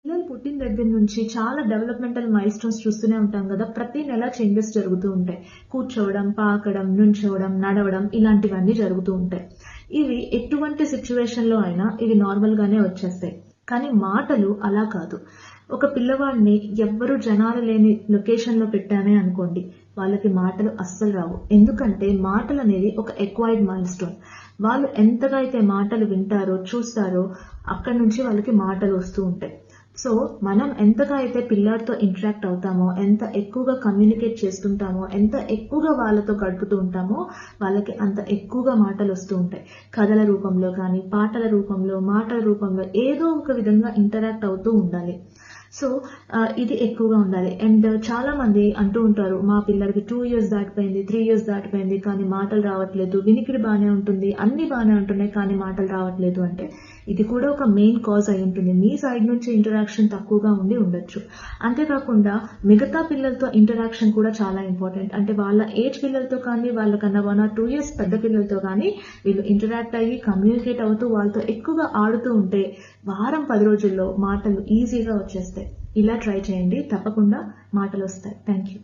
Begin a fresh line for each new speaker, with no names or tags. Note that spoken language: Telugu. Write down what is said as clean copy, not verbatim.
పిల్లలు పుట్టిన దగ్గర నుంచి చాలా డెవలప్మెంటల్ మైల్ స్టోన్స్ చూస్తూనే ఉంటాం కదా. ప్రతి నెల చేంజెస్ జరుగుతూ ఉంటాయి. కూర్చోవడం, పాకడం, నుంచోవడం, నడవడం ఇలాంటివన్నీ జరుగుతూ ఉంటాయి. ఇవి ఎటువంటి సిచ్యువేషన్ లో అయినా ఇవి నార్మల్ గానే వచ్చేస్తాయి. కానీ మాటలు అలా కాదు. ఒక పిల్లవాడిని ఎవ్వరు జనాలు లేని లొకేషన్ లో పెట్టామే అనుకోండి, వాళ్ళకి మాటలు అస్సలు రావు. ఎందుకంటే మాటలు అనేది ఒక ఎక్వైర్డ్ మైల్ స్టోన్. వాళ్ళు ఎంతగా అయితే మాటలు వింటారో, చూస్తారో అక్కడి నుంచి వాళ్ళకి మాటలు వస్తూ ఉంటాయి. సో మనం ఎంతగా అయితే పిల్లలతో ఇంటరాక్ట్ అవుతామో, ఎంత ఎక్కువగా కమ్యూనికేట్ చేస్తుంటామో, ఎంత ఎక్కువగా వాళ్ళతో గడుపుతూ ఉంటామో వాళ్ళకి అంత ఎక్కువగా మాటలు వస్తూ ఉంటాయి. కథల రూపంలో కానీ, పాటల రూపంలో, మాటల రూపంలో ఏదో ఒక విధంగా ఇంటరాక్ట్ అవుతూ ఉండాలి. సో ఇది ఎక్కువగా ఉండాలి. అండ్ చాలా మంది అంటూ ఉంటారు, మా పిల్లలకి 2 years దాటిపోయింది, 3 years దాటిపోయింది, కానీ మాటలు రావట్లేదు, వినికిడి బాగానే ఉంటుంది, అన్ని బాగానే ఉంటున్నాయి, కానీ మాటలు రావట్లేదు అంటే ఇది కూడా ఒక మెయిన్ కాజ్ అయి ఉంటుంది. మీ సైడ్ నుంచి ఇంటరాక్షన్ తక్కువగా ఉండొచ్చు. అంతేకాకుండా మిగతా పిల్లలతో ఇంటరాక్షన్ కూడా చాలా ఇంపార్టెంట్. అంటే వాళ్ళ ఏజ్ పిల్లలతో కానీ, వాళ్ళకన్నా 1 or 2 years పెద్ద పిల్లలతో కానీ వీళ్ళు ఇంటరాక్ట్ అయ్యి కమ్యూనికేట్ అవుతూ వాళ్ళతో ఎక్కువగా ఆడుతూ ఉంటే వారం 10 రోజుల్లో మాటలు ఈజీగా వచ్చేస్తాయి. ఇలా ట్రై చేయండి, తప్పకుండా మాటలు వస్తాయి. Thank you.